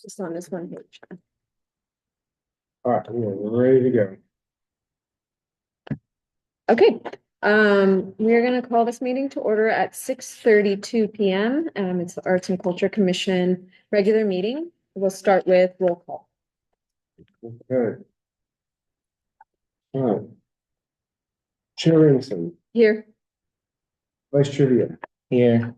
Just on this one page. All right, we're ready to go. Okay, we are gonna call this meeting to order at 6:32 PM. It's the Arts and Culture Commission regular meeting. We'll start with roll call. Okay. All right. Chair Ransom, Here. Vice Chair Villa, Here.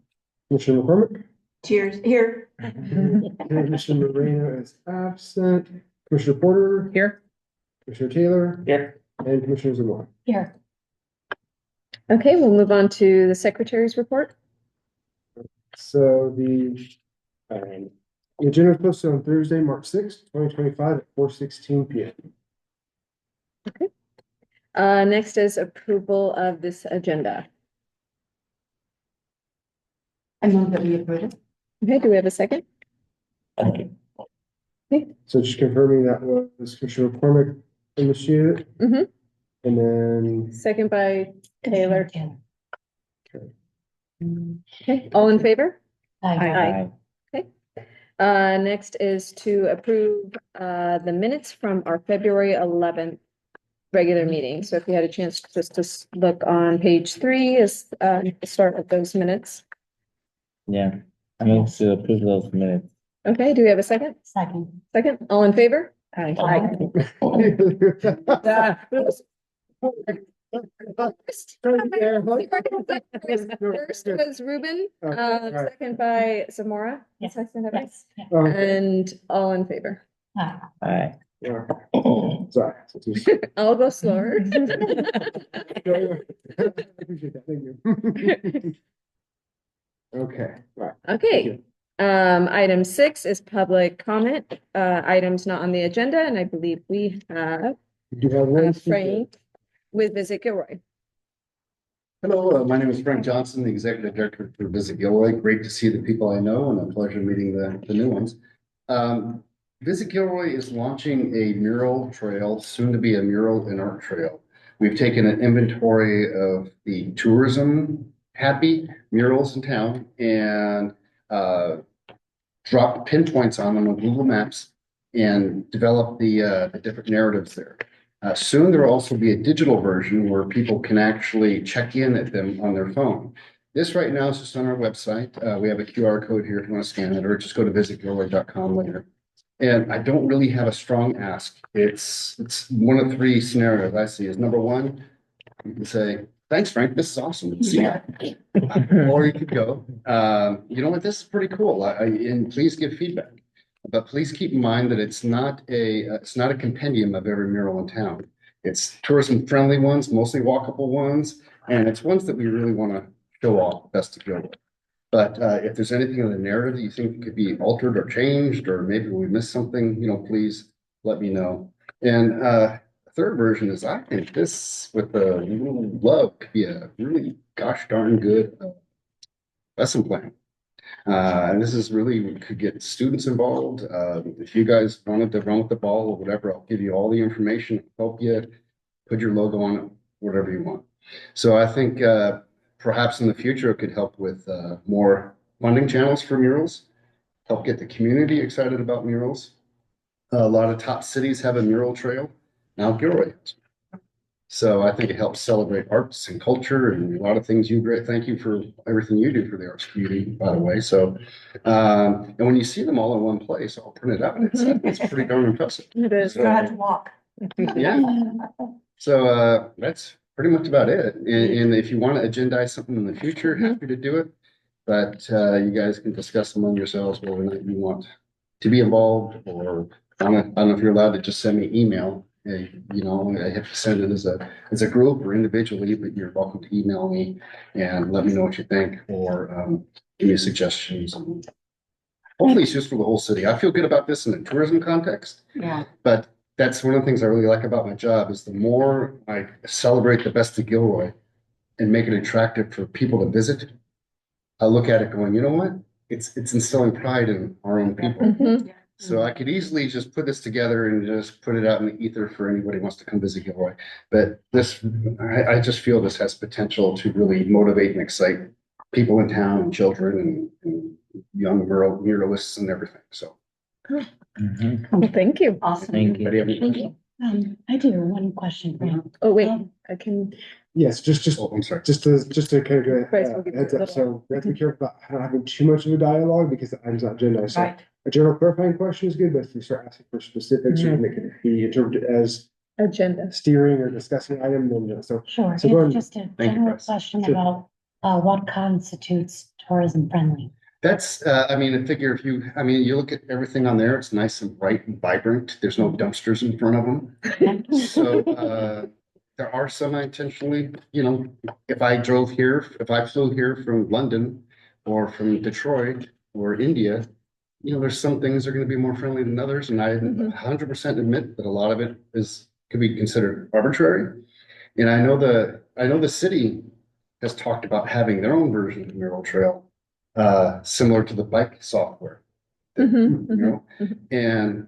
Commissioner McCormick, Cheers, here. Commissioner Moreno is absent, Commissioner Porter, Here. Commissioner Taylor, Here. and Commissioner Zamora. Here. Okay, we'll move on to the secretary's report. So the agenda was posted on Thursday, March 6th, 2025 at 4:16 PM. Next is approval of this agenda. I move that we approve it. Okay, do we have a second? So just confirming that was Commissioner McCormick initiated. Mhm. And then Second by Taylor. Okay. Okay, all in favor? Aye. Next is to approve the minutes from our February 11th regular meeting. So if you had a chance just to look on page 3 is the start of those minutes. Yeah, I move to approve those minutes. Okay, do we have a second? Second. Second, all in favor? Aye. First was Ruben, Okay, right. second by Zamora. Yes. Second by- Yes. And all in favor. Aye. Aye. Yeah. Sorry. I'll go slower. I appreciate that, thank you. Okay, right. Okay, item 6 is public comment, items not on the agenda, and I believe we have You have one. Frank with Visit Gilroy. Hello, my name is Frank Johnson, the Executive Director for Visit Gilroy. Great to see the people I know and a pleasure meeting the new ones. Visit Gilroy is launching a mural trail, soon to be a mural and art trail. We've taken an inventory of the tourism happy murals in town and dropped pinpoints on them on Google Maps and developed the different narratives there. Soon there will also be a digital version where people can actually check in at them on their phone. This right now is just on our website. We have a QR code here if you want to scan it, or just go to visitgilroy.com later. And I don't really have a strong ask. It's one of 3 scenarios I see is number 1, you can say, thanks, Frank, this is awesome. See ya. Or you could go, you know what, this is pretty cool. And please give feedback. But please keep in mind that it's not a compendium of every mural in town. It's tourism friendly ones, mostly walkable ones, and it's ones that we really want to show off best to go with. But if there's anything in the narrative that you think could be altered or changed, or maybe we missed something, please let me know. And the third version is I think this with the little love could be a really gosh darn good lesson plan. And this is really, we could get students involved. If you guys wanted to run with the ball or whatever, I'll give you all the information, help you put your logo on it, whatever you want. So I think perhaps in the future, it could help with more funding channels for murals, help get the community excited about murals. A lot of top cities have a mural trail. Now Gilroy has. So I think it helps celebrate arts and culture and a lot of things thank you for everything you do for the arts community, by the way. So, and when you see them all in one place, all printed out, it's pretty darn impressive. It is. So- Got to walk. Yeah. So that's pretty much about it. And if you want to agendize something in the future, happy to do it. But you guys can discuss among yourselves whether or not you want to be involved, or I don't know if you're allowed to just send me email. I have to send it as a group or individually, but you're welcome to email me and let me know what you think, or give me suggestions. And hopefully it's just for the whole city. I feel good about this in a tourism context, Yeah. but that's one of the things I really like about my job is the more I celebrate the best of Gilroy and make it attractive for people to visit, I look at it going, you know what? It's instilling pride in our own people. Mhm. So I could easily just put this together and just put it out in the ether for anybody who wants to come visit Gilroy. But I just feel this has potential to really motivate and excite people in town and children and young muralists and everything. So Mhm. Well, thank you. Awesome. Thank you. Anybody have any Thank questions? you. I do one question for you. Oh, wait, Um, I can, Yes, just, Oh, I'm sorry. just to kind of Bryce go, will give you heads a up, little- so we have to be careful about not having too much of a dialogue because the item's not agenda. So Right. a general clarifying question is good, but if you start asking for specifics, Mm-hmm. and it could be interpreted as agenda. steering or discussing item, then, so. Sure, So go it's ahead. just a Thank you, general Bryce. question Sure. about what constitutes tourism friendly. That's, I mean, I figure if you, I mean, you look at everything on there, it's nice and bright and vibrant. There's no dumpsters in front of them. So, there are some I intentionally, you know, if I drove here, if I flew here from London or from Detroit or India, you know, there's some things that are gonna be more friendly than others, and I Mhm. 100% admit that a lot of it could be considered arbitrary. And I know the city has talked about having their own version of Mural Trail, similar to the bike software. Mhm, You know, and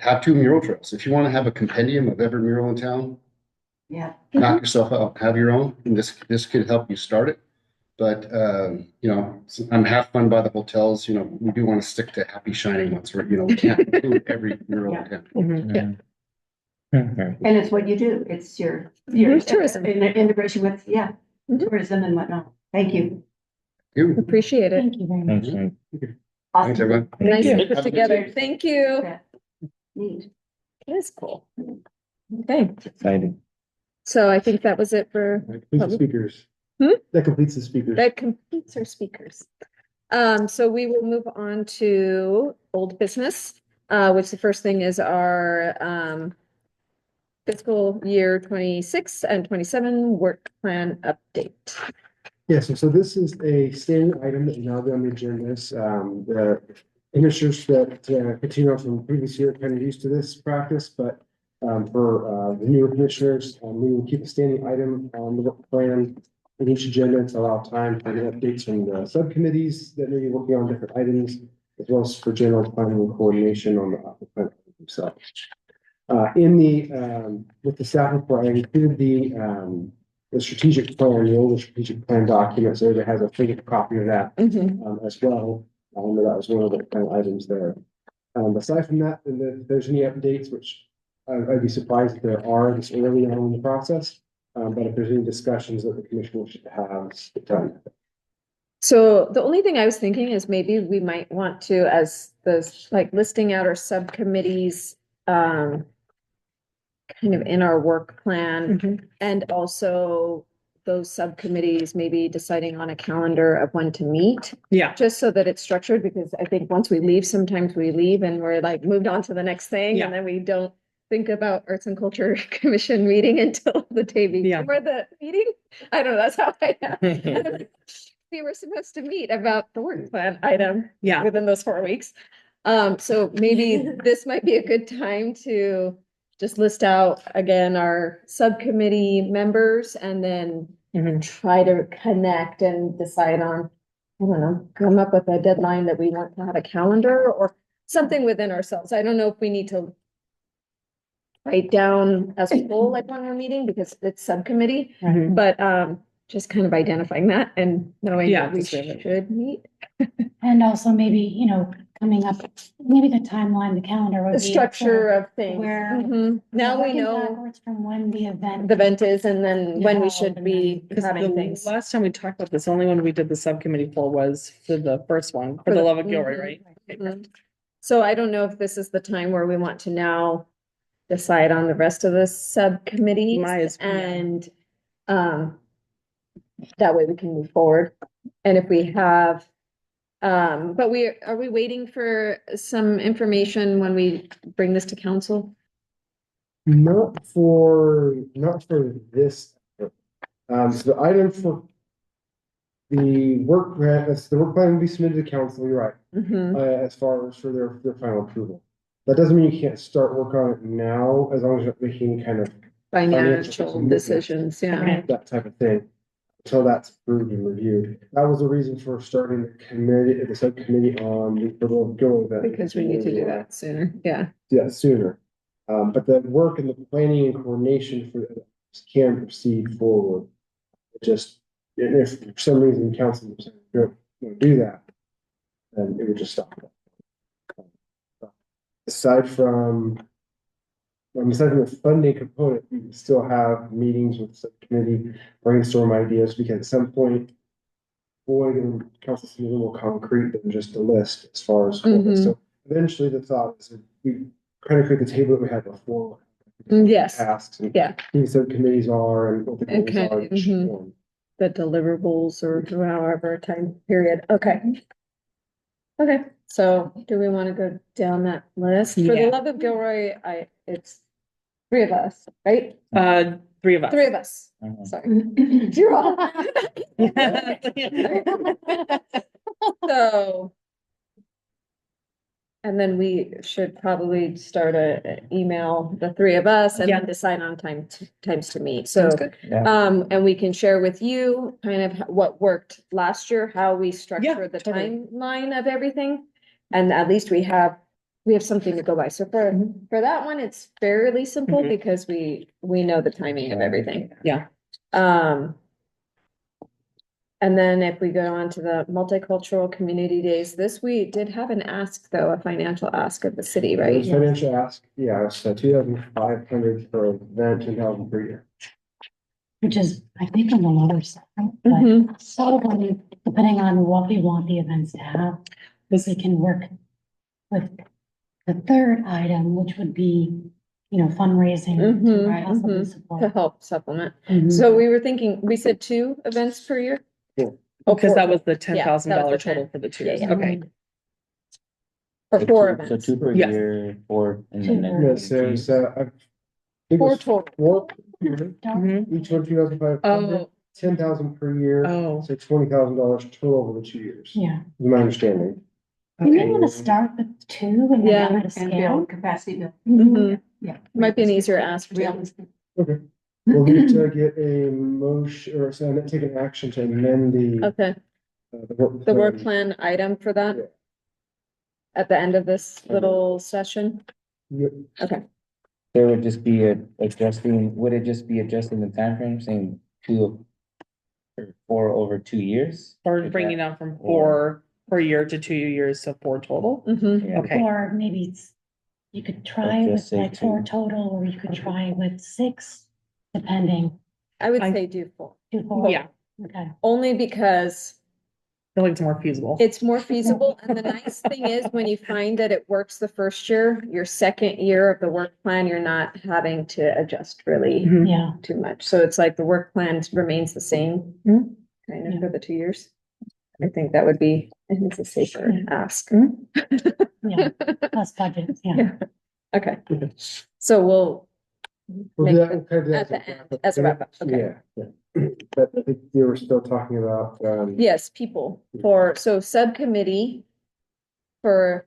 have two mural trails. If you want to have a compendium of every mural in town, Yeah. knock yourself out, have your own, and this could help you start it. But, you know, I'm half fun by the hotels, you know, we do want to stick to happy shining ones, where, you know, we can't include every mural in town. Yeah. Mhm. And it's what you do. It's your Tourism. in integration with, yeah, Mhm. tourism and whatnot. Thank you. You, Appreciate it. Thank you very much. Thanks, Frank. thanks, Awesome. everyone. Nice you. to Have put a good together. day. Thank you. Yeah. Neat. That is cool. Okay, Exciting. so I think that was it for, That completes the speakers. Hmm? That completes the speakers. that completes our speakers. So we will move on to old business, which the first thing is our, fiscal year 26 and 27 work plan update. Yes, so this is a standing item that now be on the agenda. The commissioners that continue on from the previous year kind of used to this practice, but for the newer commissioners, we will keep a standing item on the work plan in each agenda to allow time for the updates from the subcommittees that may be working on different items, as well as for general planning and coordination on the plan themselves. With the staff report, I included the strategic plan, the older strategic plan document, so it has a physical copy of that as well. That was one of the kind of items there. Aside from that, and if there's any updates, which I'd be surprised if there are this early on in the process. But if there's any discussions that the commission should have, it's done. So the only thing I was thinking is maybe we might want to, as the, like, listing out our subcommittees, kind of in our work plan, and also those subcommittees maybe deciding on a calendar of when to meet. Yeah. Just so that it's structured, because I think once we leave, sometimes we leave and we're like moved on to the next thing, Yeah. and then we don't think about Arts and Culture Commission meeting until the day Yeah. before the meeting. I don't know, that's how I am. We were supposed to meet about the work plan item Yeah. within those 4 weeks. So maybe this might be a good time to just list out again our subcommittee members and then Mhm. try to connect and decide on, I don't know, come up with a deadline that we want to have a calendar or something within ourselves. I don't know if we need to write down as a whole, like when we're meeting, because it's subcommittee, Mhm. but just kind of identifying that and knowing Yeah, that we just leave it. should meet. And also maybe, coming up, maybe the timeline, the calendar would The be. structure of things. where- Mhm. Now we working know backwards from when the event. the event is and then when we Yeah, should and be Because having the things. last time we talked about this, only one we did the subcommittee for was for the first one, for the Love of Gilroy, Mhm. right? Mhm. So I don't know if this is the time where we want to now decide on the rest of the subcommittees Might as- yeah. and that way we can move forward. And if we have, but are we waiting for some information when we bring this to council? Not for this. So the item for the work plan, the work plan will be submitted to council, you're right, Mhm. as far as for their final approval. That doesn't mean you can't start work on it now, as long as you're making kind of Financial commitments. decisions, yeah. Okay. that type of thing. Until that's approved and reviewed. That was the reason for starting the subcommittee on the little go event. Because we need to do that sooner, yeah. Yeah, sooner. But the work and the planning and coordination for this can proceed forward. It just, and if for some reason council don't do that, then it would just stop. aside from the funding component, we can still have meetings with the committee, brainstorm ideas, because at some point, boy, the council seems a little more concrete than just a list as far as. Mhm. So eventually the thought is that we kind of create the table that we had before. Yes. Tasks and Yeah. who subcommittees are and what the goals Okay, are. each mhm. one. The deliverables or however time period, okay. Okay, so do we wanna go down that list? For the Yeah. love of Gilroy, it's three of us, right? Three of us. Three of us, Mhm. sorry. You're all. So. And then we should probably start a email, the three of us, and then Yeah. decide on times to meet, so. Sounds good. Yeah. And we can share with you kind of what worked last year, how we structured the totally. timeline of everything. And at least we have something to go by. So for that one, it's fairly simple Mhm. because we know the timing of everything. Yeah. And then if we go on to the multicultural community days, we did have an ask though, a financial ask of the city, right? There's financial ask, yeah, it's 2,500 per event, 10,000 per year. Which is, I think, on the lower side, Mhm. but probably depending on what we want the events to have, we can work with the third item, which would be, fundraising Mhm, to possibly mhm. To support. help supplement. Mhm. So we were thinking, we said 2 events per year? Yeah. Oh, Because that 4. was the Yeah, $10,000 that was the total 10. for the 2 Yeah, years. yeah. Okay. Or So 4 two- events. So 2 per Yes. year, 4 in the Two. next. Yes, there's, I think it 4 was total. 4 per year, Don't- Mhm. each one 2,500, Oh, 10,000 per year. oh, So $20,000 total over the 2 years. Yeah, Is my understanding. you may okay. want to start with 2 and then Yeah. try to And scale. build capacity build. Mhm. Yeah. Might be an easier ask. too. Realistic. Okay. We'll need to get a motion or take an action to amend Okay, the work plan item for that Yeah. at the end of this little session. Yep. Okay, There would just be would it just be adjusting the timeframe, saying 2 or 4 over 2 years? Or Is bringing that- down from 4 per year to 2 years, so 4 total. mhm. Yeah. Okay. Or maybe you could try Or with just say like 4 2. total, or you could try with 6, depending. I would I- say do 4, 2, 4. Yeah, Okay. only because I feel like it's more feasible. it's more feasible, and the nice thing is, when you find that it works the first year, your second year of the work plan, you're not having to adjust really Mhm. Yeah, too much. So it's like the work plan remains the same, Mhm. kind of Yeah. for the 2 years. I think that would be, I think it's a safer Yeah. ask. yeah, plus budget, yeah. Yeah. Okay, Okay. so we'll We'll make do that, it we'll kind of do that at the as a end, wrap-up. as a wrap-up, okay. Yeah, yeah. But I think they were still talking about, Yes, people so subcommittee for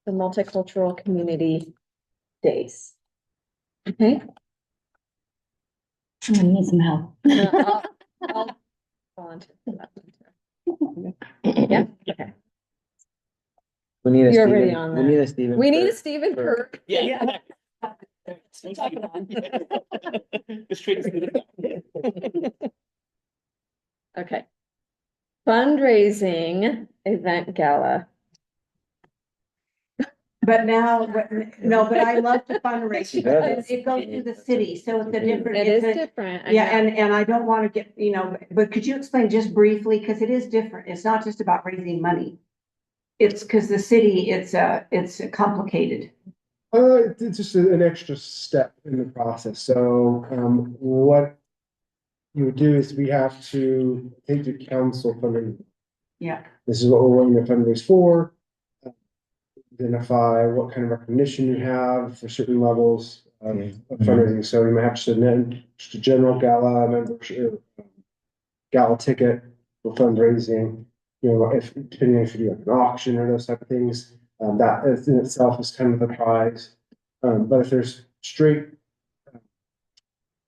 the multicultural community days. Okay. I'm gonna need some help. I'll volunteer for that one too. Yeah, okay. We need a You're Steven. already on We there. need a Steven. We need a for- Stephen for- Kirk. Yeah. Okay. Fundraising event gala. But now, but I love to fundraise, Yeah. because it goes through the city, so it's a different. It is it's a- different. I Yeah, know. and I don't want to get, but could you explain just briefly, because it is different, it's not just about raising money. It's because the city, it's complicated. it's just an extra step in the process. So, what you would do is we have to take to council funding. Yeah, This is what we're wanting to fundraise for. Identify what kind of recognition you have for certain levels of fundraising. So you might have to submit just a general gala membership, gala ticket for fundraising. If depending on if you do like an auction or those type of things, that in itself is kind of the prize. But if there's straight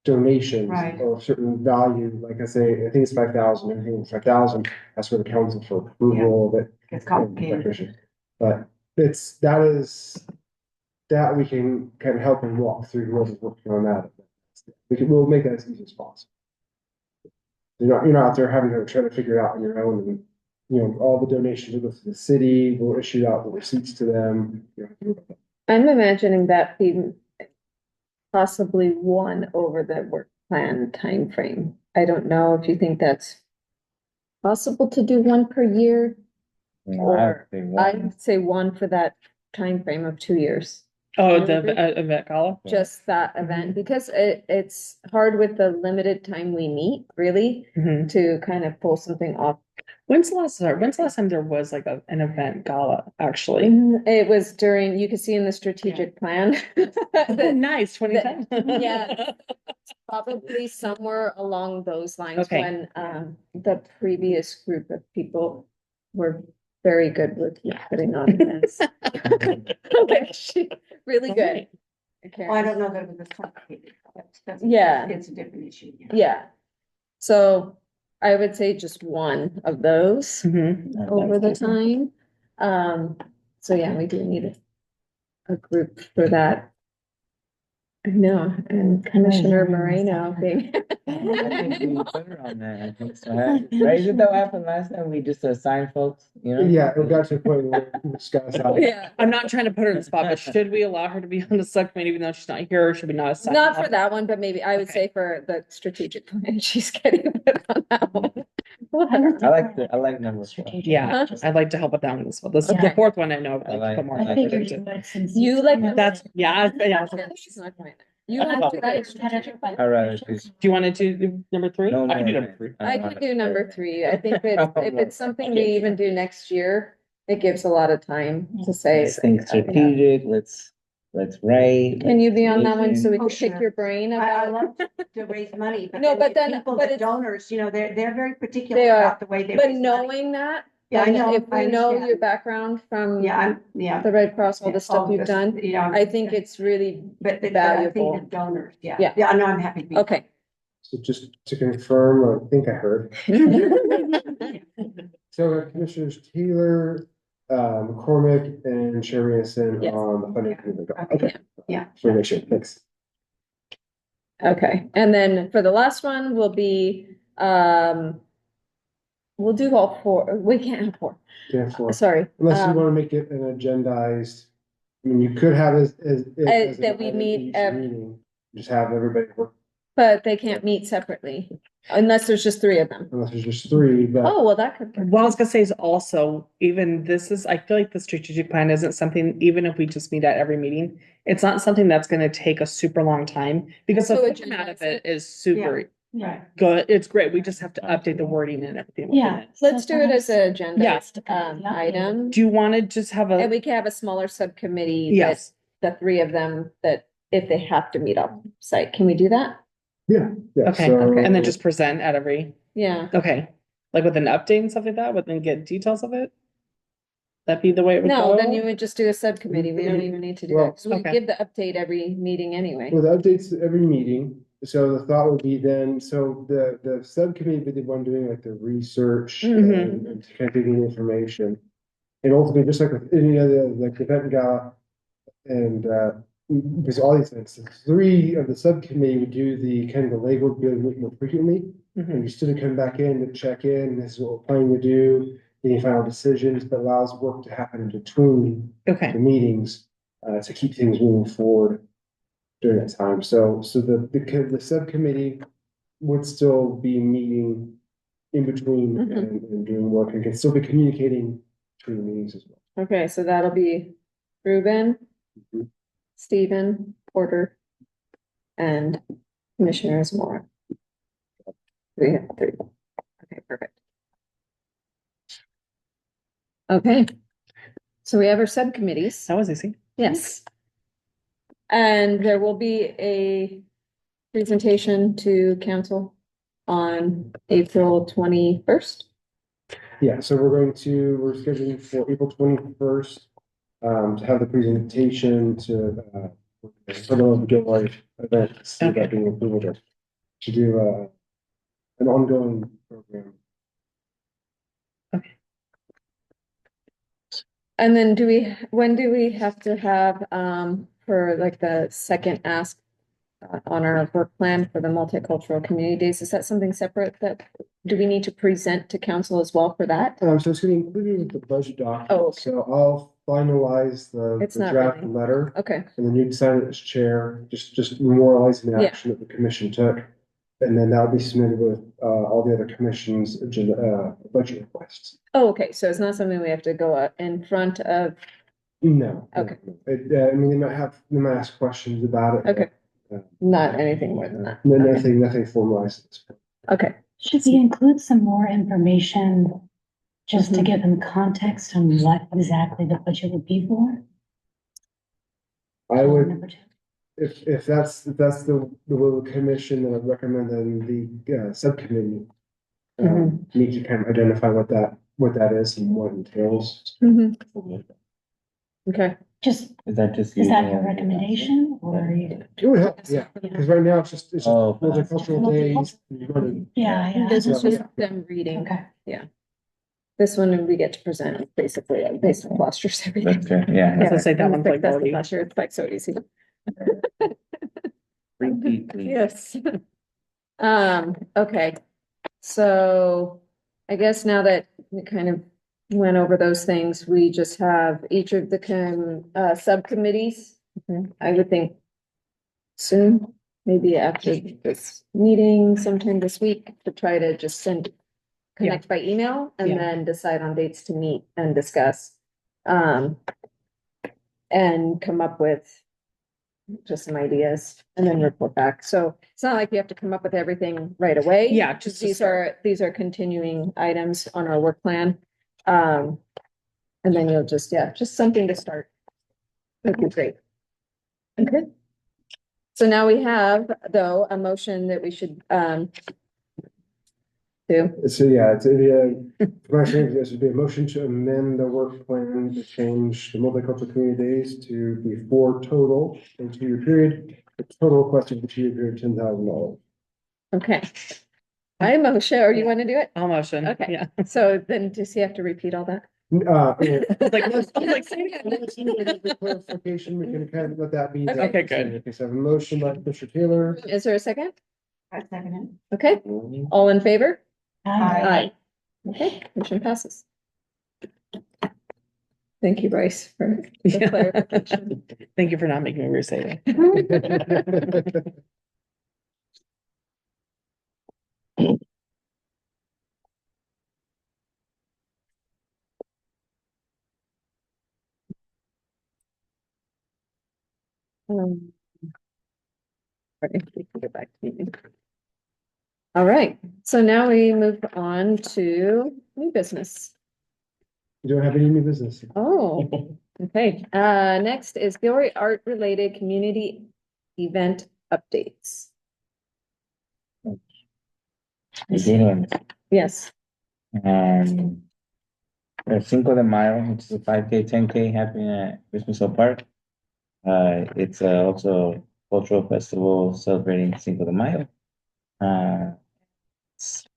donations Right. of certain value, like I say, I think it's 5,000, anything 5,000, that's for the council for approval of it. it's complicated. Recognition. But that we can kind of help and walk through whoever's working on that. We'll make that as easy as possible. You're not out there having to try to figure it out on your own. And, all the donations will go to the city, we'll issue out the receipts to them. I'm imagining that being possibly one over the work plan time frame. I don't know if you think that's possible to do one per year, No, I would or say one. I'd say one for that time frame of 2 years. Oh, You the agree? event gala? Just that event, because it's hard with the limited time we meet, really, Mhm. to kind of pull something off. When's the last time there was like an event gala, actually? It was during, you could see in the strategic plan. Oh, that nice, 2010. yeah. Probably somewhere along those lines, Okay. when the previous group of people were very good with putting on events. Like, really good. Alright. Well, I don't know that it was complicated. Yeah. It's a different issue. Yeah. So I would say just one of those Mhm. I'd over like the to. time. So yeah, we do need a group for that. I know, and Commissioner Moreno being. I think we put her on that, I think so. Right, isn't that what happened last time? We just assigned folks, you know? Yeah, it got to a point where we discussed. Yeah, I'm not trying to put her in the spot, but should we allow her to be on the subcommittee even though she's not here, or should we not assign? not her? for that one, but maybe I would Okay. say for the strategic plan, she's getting put on that one. I like number 4. Yeah, Huh? I'd like to help with that one as well. The Okay. fourth one I know. I like- put more I I effort figured into. you would since. You like- That's, yeah. She's not going. You want to do that strategic plan? I'd rather choose. Do you want to do number 3? No, I can do no, number 3. I don't can wanna- do number 3. I think that if it's something we even do next year, it gives a lot of time to say. Let's think strategic, let's write. Can you be on that one so we Oh, can pick sure. your brain I about? love to raise money, but No, then but the then- people, but the it's- donors, you know, they're very particular They are, about the way they But raise money. knowing that, Yeah, I and know, if I we know understand. your background from Yeah, the Red Cross, all the stuff all you've this, done, You know. I think it's really But I think valuable. the donors, yeah. Yeah. Yeah, I know, I'm happy to be. Okay. So just to confirm, I think I heard. So Commissioners Taylor, McCormick and Sherry Anderson Yes. on the funding committee. Okay. Okay. Yeah. So make sure, thanks. Okay, and then for the last one will be, we'll do all 4. We can't have 4, Therefore, sorry. unless you want to make it an agendized, I mean, you could have as an that we item meet each every- meeting, just have everybody work, But they can't meet separately unless there's just 3 of them. unless there's just 3, but. Oh, well, that could. work. Well, I was gonna say is also, even this is, I feel like the strategic plan isn't something, even if we just meet at every meeting, it's not something that's gonna take a super long time, because the So format of agendize it is super Right. good. It's great. We just have to update the wording and everything. within Yeah. it. Let's do it as a agenda Yes. item. Do you wanna just have And a, we can have a smaller subcommittee. that yes, The 3 of them that if they have to meet off site, can we do that? Yeah, okay, so. and then just present at every, Yeah. okay, like with an update and stuff like that, but then get details of it? That'd be the way it would No, go? then you would just do a subcommittee. We don't even need to do Well, that. 'Cause we okay. give the update every meeting anyway. With updates to every meeting, so the thought would be then, so the subcommittee would be the one doing like the research Mhm. and kind of taking the information. And ultimately, just like with any other, like the event gala and because all these things, the 3 of the subcommittee would do the kind of the Lego build more frequently. And Mhm. you still come back in to check in, this is what we're planning to do, any final decisions, but allows work to happen in between Okay, the meetings to keep things moving forward during that time. So the subcommittee would still be meeting in between Mhm. and doing work and can still be communicating between the meetings as well. Okay, so that'll be Ruben, Mhm. Stephen, Porter, and Commissioner Zamora. We have 3. Okay, perfect. Okay. So we have our subcommittees. that was easy. Yes. And there will be a presentation to council on April 21st. Yeah, so we're scheduling for April 21st to have the presentation to for the Joy event, see Okay. that being included, to do an ongoing program. And then when do we have to have, for like the second ask on our work plan for the multicultural community days? Is that something separate do we need to present to council as well for that? So it's gonna be included with the budget document. Oh, okay. So I'll finalize the It's not draft really. letter. Okay, And then you'd sign it as chair, just memorializing the Yeah. action that the commission took. And then that'll be submitted with, all the other commission's agenda, budget requests. oh, okay, so it's not something we have to go out in front of, No. Okay. I mean, they might ask questions about it. Okay. Not anything more than that. No, Okay. nothing formalized at this point. Okay, Should we include some more information just to Mhm. give them context on what exactly the budget would be for? I would, Number two. if that's the will of the commission, then I'd recommend that the, subcommittee. Need to kind of identify what that is and what it entails. okay. Just, Is that just? is that you? your recommendation or are you? It would help, yeah, because right now it's just Oh. multicultural days. You're running- Yeah, This yeah. is just them reading. Okay. This one we get to present basically based on Gloucester's everything. That's right, yeah. I was gonna say that one's like That's the already- Gloucester, it's like so easy. Repeat, please. Yes. Okay, so I guess now that we kind of went over those things, we just have each of the subcommittees. I would think soon, maybe after this meeting sometime this week, to try to just connect by email and Yeah. then decide on dates to meet and discuss. And come up with just some ideas and then report back. So it's not like you have to come up with everything right away. Yeah, just to These are continuing items on our work plan. And then you'll just something to start. That'd be great. Okay. So now we have, though, a motion that we should, do. So, yeah, my saying this would be a motion to amend the work plan to change the multicultural community days to be 4 total in 2-year period. The total request of the 2-year period, $10,000. Okay. I motion, or you want to do it? I'll motion. Okay. Yeah. So then does he have to repeat all that? Yeah. Like, Clarification, we can kind of let that be. Okay. Okay, good. Okay, so I have a motion by Mr. Taylor. Is there a second? I second Okay, all in favor? Aye. Okay, motion passes. Thank you, Bryce, for the Yeah. clarification. Thank you for not making me recite it. Um, right, we can go back to meeting. All right, so now we move on to new business. You don't have any new business. Oh, okay. Next is Gilroy Art related community event updates. The good one. Yes. The Cinco de Mayo, which is a 5K, 10K happening at Christmas Hill Park. It's also cultural festival celebrating Cinco de Mayo.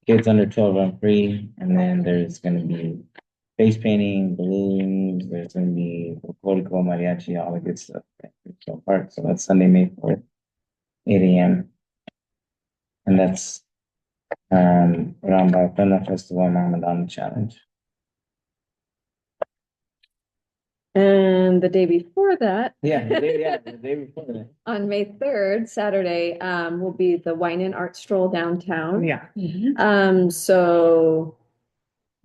Kids under 12 run free, and then there's gonna be face painting, balloons, there's gonna be political mariachi, all the good stuff at Christmas Hill Park. So that's Sunday, May 4th, 8 AM. And that's run by Funda Festival and Ramadan Challenge. And the day before that, The day before that. on May 3rd, Saturday, will be the Wine and Art Stroll downtown. Yeah. So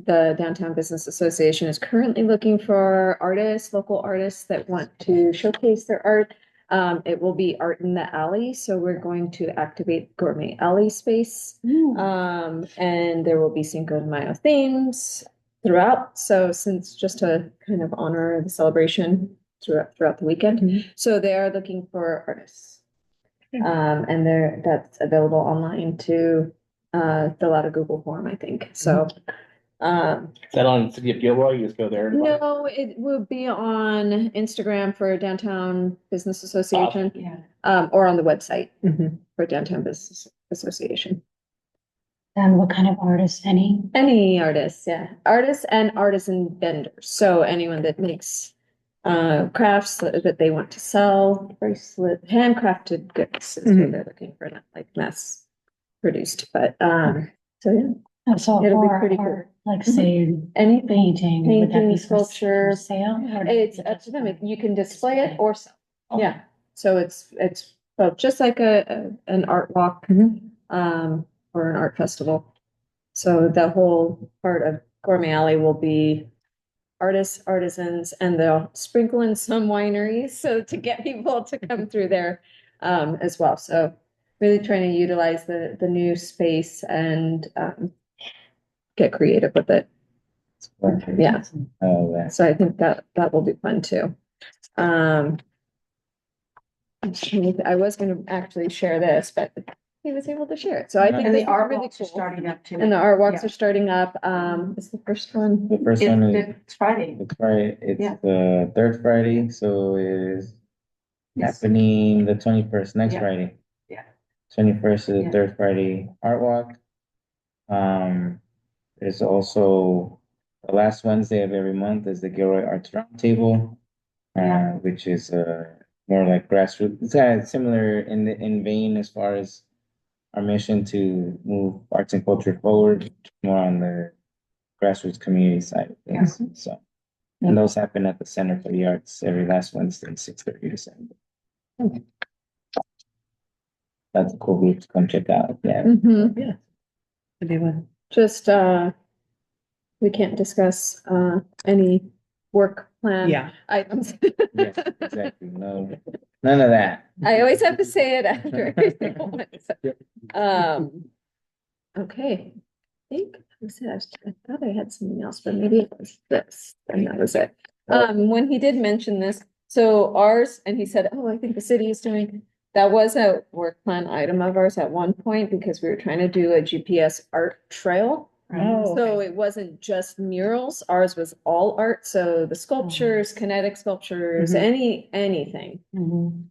the Downtown Business Association is currently looking for artists, local artists that want to showcase their art. It will be art in the alley, so we're going to activate Gourmet Alley space. And there will be Cinco de Mayo themes throughout. So since just to kind of honor the celebration throughout the weekend. So they are looking for artists. And that's available online to fill out a Google form, I think. So Is that on City of Gilroy? You just go there? and- no, it will be on Instagram for Downtown Business Association, Yeah. or on the website Mhm. for Downtown Business Association. And what kind of artist, any? Any artists, yeah, artists and artisan vendors. So anyone that makes crafts that they want to sell, bracelet, handcrafted goods is what Mhm. they're looking for, not like mass produced, but so yeah. So It'll be for pretty cool. art, like say Anything, painting, would that painting, be for sculpture. sale? Or It's just up to them. for You can display it display? or sell. Okay. Yeah, so it's well, just like an art walk, or an art festival. So the whole part of Gourmet Alley will be artists, artisans, and they'll sprinkle in some wineries, so to get people to come through there as well. So really trying to utilize the new space and get creative with it. Yeah. Oh, that's, So I think that will be fun too. I was gonna actually share this, but he was able to share it, so I think And this the is art really walks are cool. starting up too. And the art walks Yeah. are starting up, it's the first one. the first one is, It's Friday. it's Friday, it's Yeah. the third Friday, so it is Yes. happening the 21st, next Yeah. Friday. Yeah. 21st is the Yeah. third Friday art walk. There's also the last Wednesday of every month is the Gilroy Arts Roundtable, Yeah. which is more like grassroots. It's kind of similar in vein as far as our mission to move arts and culture forward, more on the grassroots community side of things. So, and those happen at the Center for the Arts every last Wednesday, 6:30 to 7. That's a cool group to come check out. Yeah. Mhm. Anyone? Just, we can't discuss, any work plan Yeah. items. Yeah, exactly. No, none of that. I always have to say it after. every one, so. Okay, I think, I thought I had something else, but maybe it was this, and that was it. When he did mention this, so ours, and he said, oh, I think the city is doing, that was a work plan item of ours at one point, because we were trying to do a GPS art trail. Oh, So it wasn't just murals, ours was all art, so the sculptures, kinetic sculptures, Mhm. anything Mhm.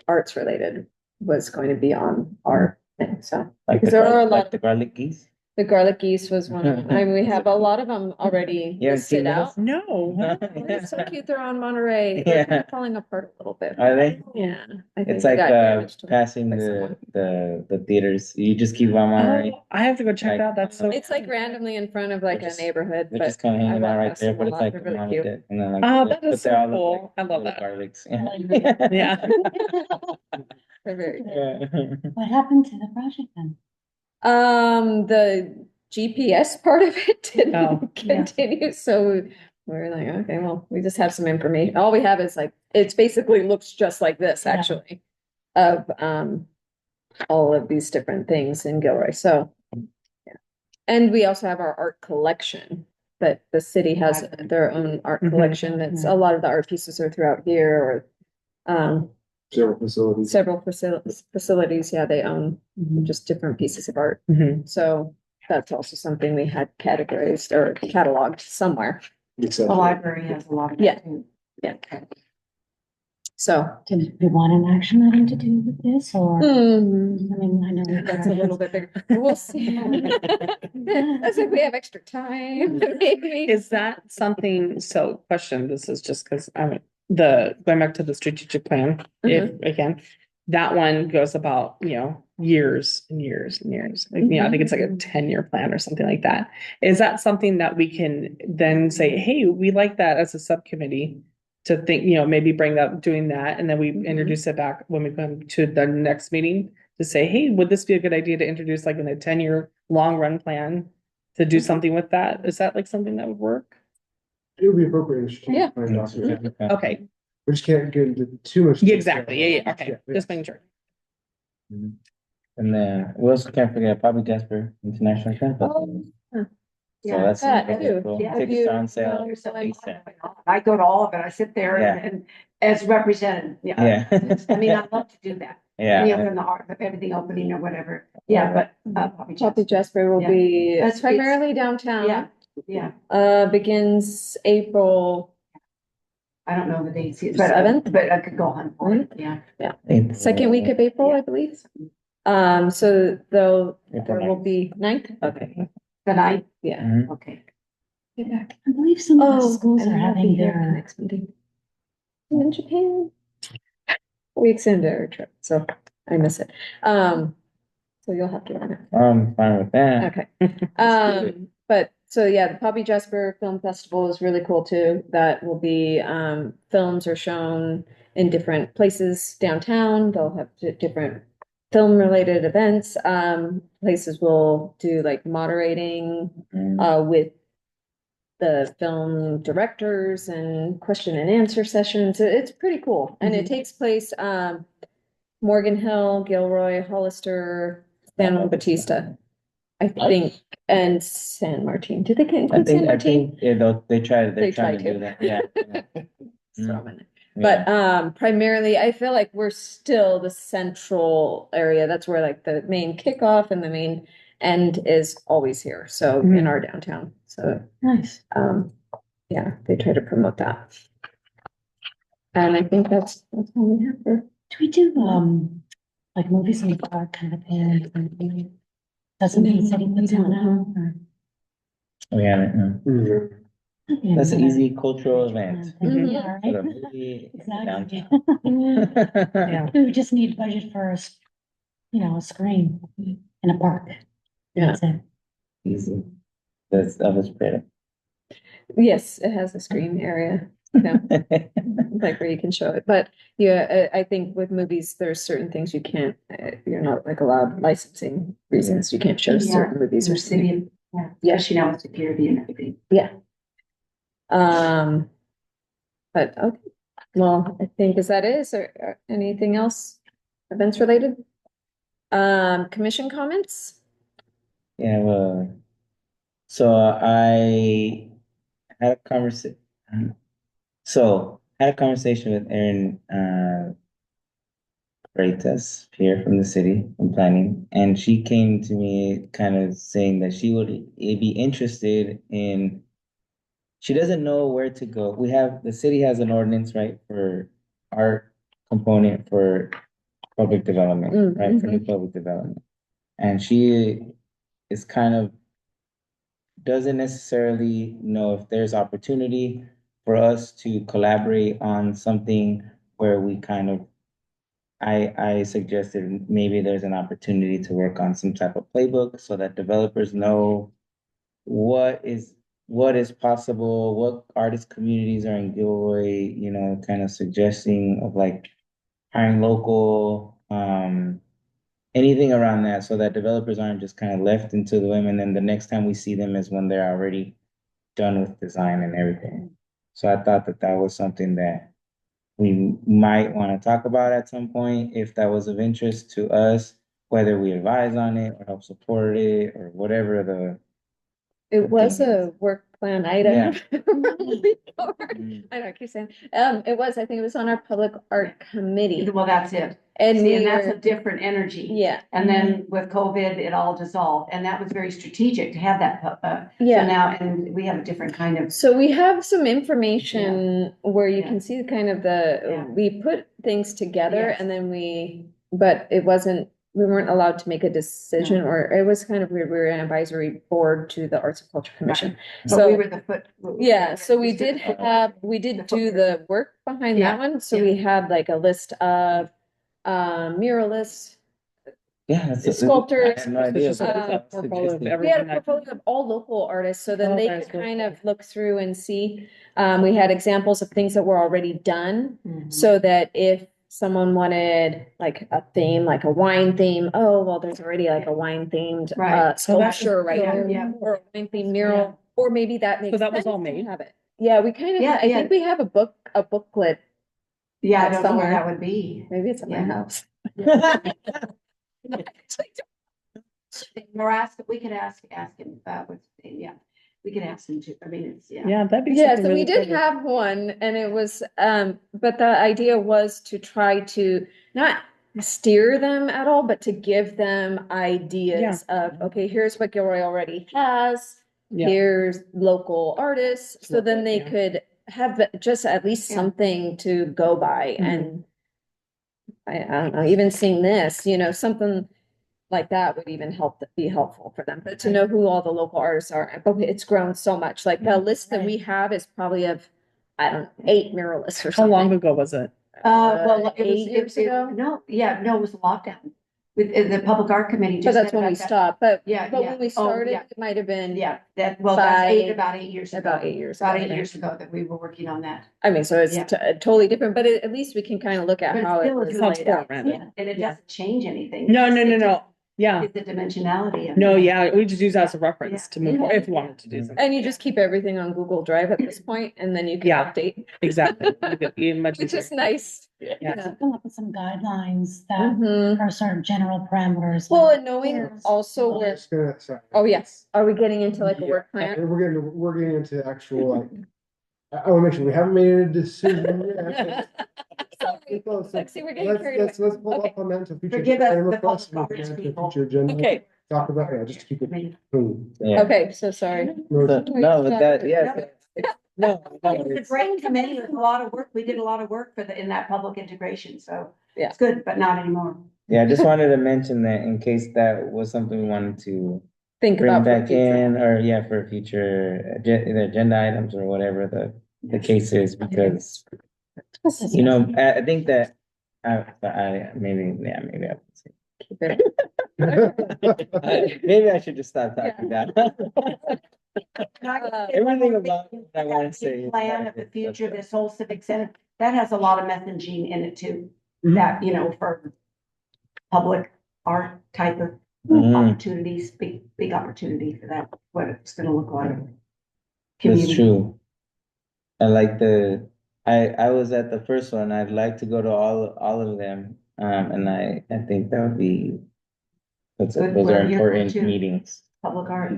arts related was going to be on our thing, so. Like Because there are a lot, like the garlic geese. the garlic geese was one of them, I mean, we have a lot of them already You haven't seen listed out. those? No. It's so cute, they're on Monterey, they're kind of Yeah. falling apart a little bit. Are they? Yeah. I think It's they like got damaged passing by someone. the theaters. You just keep on Monterey. Oh, I have to go check Like- it out. That's so. It's like randomly in front of like a They're just- neighborhood, They're but just kind of I hanging walk out right past there, them but a it's lot, like they're a really monolith, cute. and then like. Oh, but that is they so all look cool. like I love little that. garlics. Yeah. They're very cute. Yeah. What happened to the project then? The GPS part of it Oh, didn't continue, so we're like, okay, well, we just have some information. All we have is like, it's basically looks just like this, Yeah. actually. Of, all of these different things in Gilroy, so. Yeah, and we also have our art collection, that the city has their own art Mhm. collection, that's, a lot of the art pieces are throughout here, or, Several facilities. several facilities, yeah, they own Mhm. just different pieces of art. Mhm. So that's also something we had categorized or cataloged somewhere. Except The library has a lot of. Yeah. that too. Yeah. So. Did we want an action item to do with this or? I mean, I know we've got That's a little bit bigger. We'll see. As if we have extra time, maybe. Is that something, so question, this is just because going back to the strategic plan, if again, that one goes about, years and years and years. Like, I think it's like a 10-year plan or something like that. Is that something that we can then say, hey, we like that as a subcommittee to think, maybe bring up doing that, and then we introduce it back when we come to the next meeting to say, hey, would this be a good idea to introduce like in a 10-year long run plan to do something with that? Is that like something that would work? It would be appropriate. in the strategic Yeah. plan document. Okay, We just can't get into too much. yeah, detail. exactly, yeah, okay, Yeah. just making sure. And then we also can't forget Bobby Jasper International Film Festival. So Yeah. that's That that's too. cool. Yeah. Tickets are on sale. There's something Base set. I go to all of it. I sit there Yeah. and as represented, Yeah. I mean, I love to do that. Yeah. From the art, of everything opening or whatever. Yeah, but, probably Choppy Jasper will Yeah. be That's- primarily downtown. Yeah, yeah. Begins April I don't know the dates, but, 7th? but I could go on for it, yeah. second week of April, I believe. So though, April there will be 9th. Okay, The night, yeah. Mhm. okay. I believe some of the schools and are I'll be having here at the their, next meeting. I'm in Japan. Weeks into our trip, so I miss it. so you'll have to run it. I'm fine with that. Okay. But so yeah, the Poppy Jasper Film Festival is really cool too. That will be, films are shown in different places downtown. They'll have different film related events. Places will do like moderating, with the film directors and question and answer sessions. It's pretty cool. And it takes place, Morgan Hill, Gilroy, Hollister, San Juan Batista, I think, and San Martin. Did they I include San think, Martin? yeah, they're They trying to try do to. that, yeah. Throw 'em in there. Yeah. But primarily, I feel like we're still the central area. That's where like the main kickoff and the main end is always here. So in our downtown. So Nice. yeah, they try to promote that. And I think that's all we have for. Do we do, like movies in the park kind of thing? Doesn't the city put one out or? We haven't, no. Mhm. That's an easy cultural event. Yeah, For the right? movie Exactly. downtown. Yeah. We just need budget for a screen in a park. Yeah. That's it. Easy. That was pretty. Yes, it has a screen area, yeah, like where you can show it. But yeah, I think with movies, there's certain things you can't, you're not like allowed licensing reasons. You can't show Yeah, certain movies in or the city, yeah, especially now with security and everything. But okay, well, I think is that it? Is there anything else events related? Commission comments? Yeah, well, so I had a conversation. Had a conversation with Erin, Freitas here from the city in planning, and she came to me kind of saying that she would be interested in. She doesn't know where to go. The city has an ordinance, right, for our component for public development, right, for new public development. And she is kind of doesn't necessarily know if there's opportunity for us to collaborate on something where we kind of I suggested maybe there's an opportunity to work on some type of playbook so that developers know what is possible, what artist communities are in Gilroy, kind of suggesting of like hiring local, anything around that so that developers aren't just kind of left into the whim and then the next time we see them is when they're already done with design and everything. So I thought that was something that we might want to talk about at some point if that was of interest to us, whether we advise on it or help support it or whatever It was a work plan item. Mm. I know, I keep saying, I think it was on our public art committee. Well, that's it. And See, we and that's were, a different energy. yeah, And then with COVID, it all dissolved, and that was very strategic to have that, so yeah. now, and we have a different kind of, So we have some information where you Yeah. can see kind of Yeah. we put things together Yes. and then but we weren't allowed to make a decision, or it was kind of weird. We were an advisory board to the Arts and Culture Commission. but we So, were the foot. yeah, so we stood did the foot- we did the do footprint. the work behind Yeah. that one. So Yeah. we had like a list of muralists, Yeah, that's Sculptors, I had no idea. It's just about a that. portfolio of Suggesting. we had a everything that. portfolio of all local artists, so then Oh, they that's could cool. kind of look through and see. We had examples of things that were already done, Mhm. so that if someone wanted like a theme, like a wine theme, oh, well, there's already like a wine themed Right. So that was sculpture right so- here, Yeah. or a wine themed mural, or maybe that makes. that was all sense to made? have it. Yeah, we kind of, Yeah, I yeah. think we have a booklet, Yeah, I don't know where somewhere. that would be. maybe it's at my Yeah. house. Or ask, we could ask him, yeah, we could ask him to, I mean, it's, yeah. Yeah, that'd be. Yeah, something so we really did cool. have one and it was, but the idea was to try to not steer them at all, but to give them ideas of, okay, here's what Gilroy already has. Yeah. Here's local artists, so then they Yeah. could have just at least Yeah. something to go by Mhm. and I don't know, even seeing this, something like that would even be helpful for them, but to know who all the local artists are, but it's grown so much, like the list that we have is probably of, I don't know, 8 muralists or How something. long ago was it? Well, it was, 8 years ago? no, it was a lockdown. With the public art committee. But just that's said when we about that. stopped, but Yeah, but yeah. when we Oh, started, yeah. it might have been. Yeah, that's Five- about 8 years ago. About 8 years About ago, 8 yeah. years ago that we were working on that. I mean, so it's Yeah. totally different, but at least we can kind of look at But it how it still is was Sounds laid out. formatted. Yeah, and it doesn't change anything. No, It's no, no, just- no. Yeah. It's the dimensionality of. No, it. yeah, we just use that as a reference to move, Yeah. forward if we wanted to do something. And you just keep everything on Google Drive at this point, and then you can Yeah. update, Exactly. Much which is easier. nice. Yeah. Come up with some guidelines that Mhm. are sort of general parameters. Well, like and knowing where's- also I'm where, just gonna- sorry. oh, yes, are we getting into like a Yeah. work plan? We're getting into actual, like, I wanna make sure we haven't made a decision yet. Sorry. Close. Lexi, we're getting carried Let's pull Okay. up on that to future. Forgive us, agenda the requests, public we can arts add to people. future agenda. Okay, Talk about, yeah, just to keep it Maybe. clean. okay, so sorry. No, but that, yeah. No, no, It's a it's, great committee with a lot of work. We did a lot of work in that public integration, so. Yeah. It's good, but not anymore. yeah, I just wanted to mention that in case that was something we wanted to Think bring about. for back future. in, or yeah, for future either agenda items or whatever the case is, because you know, I think that maybe I would say. Keep it. Maybe I should just stop talking now. Everything about it I wanna say is Plan that of the it's future, okay. this whole civic center, that has a lot of messaging in it too. Mhm. That, for public art type of Mhm. opportunities, big opportunity for that, what it's gonna look like. That's Community. true. I was at the first one. I'd like to go to all of them. And I think that would be, those Good, are we're here for important too. meetings. Public art.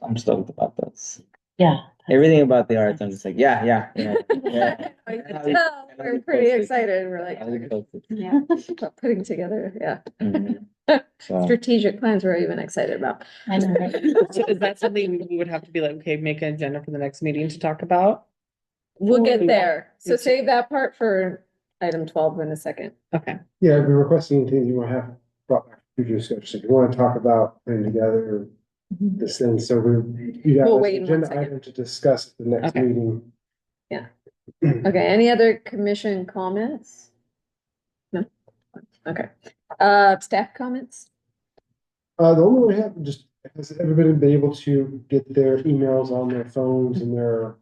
I'm stoked about those. Yeah. Everything about the arts, I'm just like, yeah. I can tell. We're pretty excited. We're like Yeah. about putting together, yeah. Mhm. So, Strategic plans we're even excited about. I know, right? So is that something we would have to be like, okay, make an agenda for the next meeting to talk about? We'll Or get we there. So It's- save that part for item 12 in a second. Okay. Yeah, if you're requesting anything you wanna have brought back to future discussion, if you wanna talk about putting together this thing, so you got We'll an wait in one agenda second. item to discuss at the next Okay. meeting. Yeah. Okay, any other commission comments? No? Okay. Staff comments? The only one I have, just, has everybody been able to get their emails on their phones and their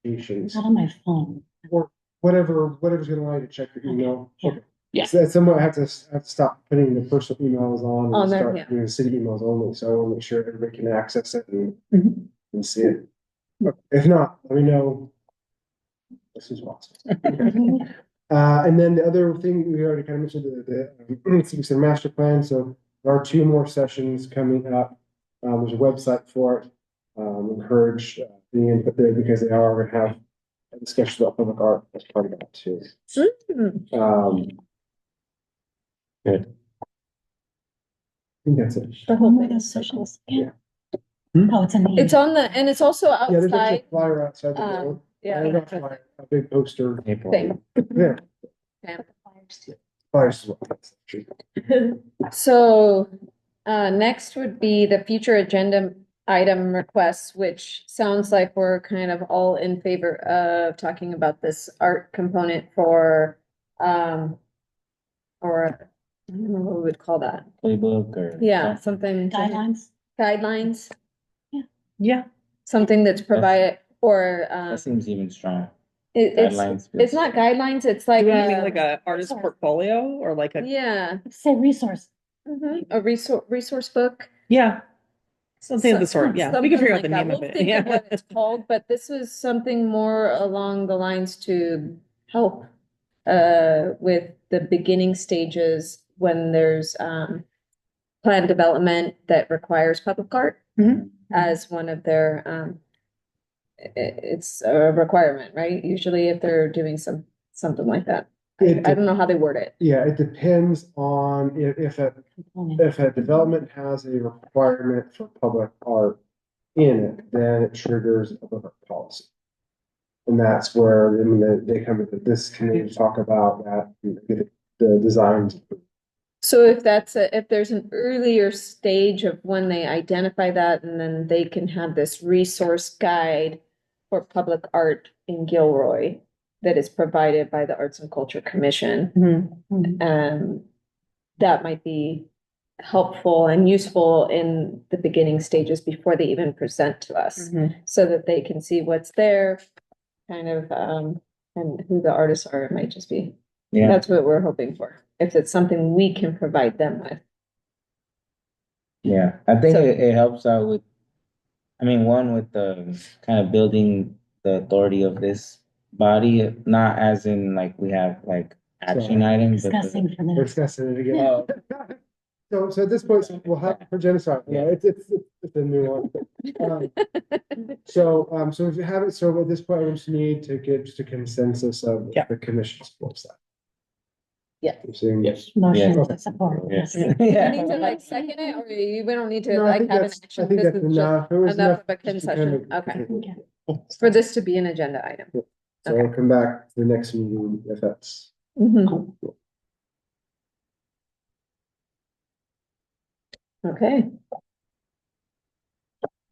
applications? Not on my phone. Or whatever's gonna allow you to check your email. Yeah. Okay. Yeah. So someone have to stop putting the personal emails on On and there, start yeah. doing city emails only, so I wanna make sure everybody can access it and Mhm. see it. But if not, let me know. This is awesome. And then the other thing, we already kind of mentioned the civic center master plan, so there are 2 more sessions coming up. There's a website for it. Encourage the input there because they are gonna have a discussion about public art as part of that too. Mm, Good. I think that's it. The whole thing Those is so cool. socials. Yeah. Hmm? Oh, it's in the. It's on the, and it's also Yeah, there's actually a outside. flyer outside the door. Yeah. I got a big poster. April. Thing. Yeah, Yeah. flyers as well. That's true. So, next would be the future agenda item requests, which sounds like we're kind of all in favor of talking about this art component for, or I don't know what we would call that. Playbook or. Yeah, something. Guidelines. Guidelines, Yeah. something that's provided, or, That seems even strong. it's Guidelines. not guidelines, it's Do like, you want to like a artist Sorry. portfolio or like a, yeah, Say resource. a resource book. yeah. Something of the sort, yeah. We can figure out the Something name like of that. it. We'll think of Yeah. what it's called, but this was something more along the lines to help with the beginning stages when there's plan development that requires public art Mhm. as one of their it's a requirement, right? Usually if they're doing something like that. I don't know how they word it. Yeah, it depends on if a development has a requirement for public art in it, then it triggers a public art policy. And that's where, I mean, they come into this committee to talk about that, and get the designs. So if if there's an earlier stage of when they identify that, and then they can have this resource guide for public art in Gilroy that is provided by the Arts and Culture Commission. Mhm. that might be helpful and useful in the beginning stages before they even present to us, so that they can see what's there, kind of, and who the artists are. It might just be, Yeah, that's what we're hoping for, if it's something we can provide them with. yeah, I think So- it helps out with, I mean, one with the kind of building the authority of this body, not as in like we have like action items, but Discussing for We're the, discussing it again. Oh. So at this point, we'll have, for genocide, yeah, it's a new one. So if you have it, so at this point, we just need to get just a consensus of Yeah. the commission supports that. Yeah. I'm saying- Yes. motion Yeah. to support, yes. You need to like second it, or we don't need to No, I like think have an that's, I action, think this that's is just enough. It was enough of a just to kind concession, of- okay, Okay. for this to be an agenda item. So I'll come back to the next meeting if that's. Mhm. Okay.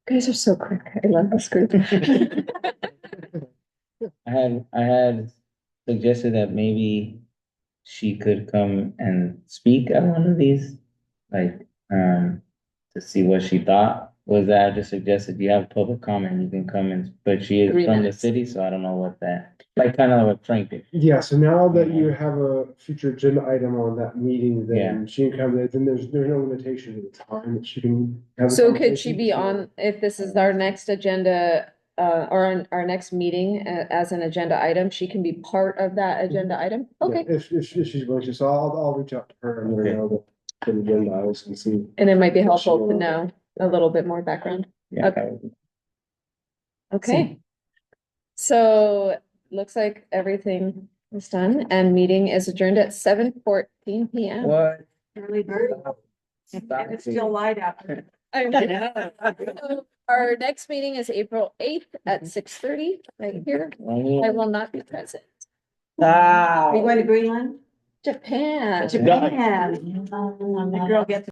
Guys are so quick, I love this group. I had suggested that maybe she could come and speak at one of these, like, to see what she thought. Was that I just suggested you have public comment, you can come and, but she is 3 from the minutes. city, so I don't know what that, like, kind of like Frank did. Yeah, so now that Yeah. you have a future agenda item on that meeting, then Yeah. she can come, then there's no limitation to the time that she can have. the So could she conversation, be so- on, if this is our next agenda, or our next meeting, as an agenda item, she can be part of that agenda item? Yeah, Okay, if she's willing to, so I'll reach out to her and let her Okay. know the agenda items and see. and it might be helpful to know a little bit more background. Yeah. Okay. Okay. So looks like everything is done and meeting is adjourned at 7:14 PM. What? Early bird. And it's still light out there. So our next meeting is April 8th at 6:30 right here. I will not be present. Are you going to Greenland? Japan. Japan. The girl gets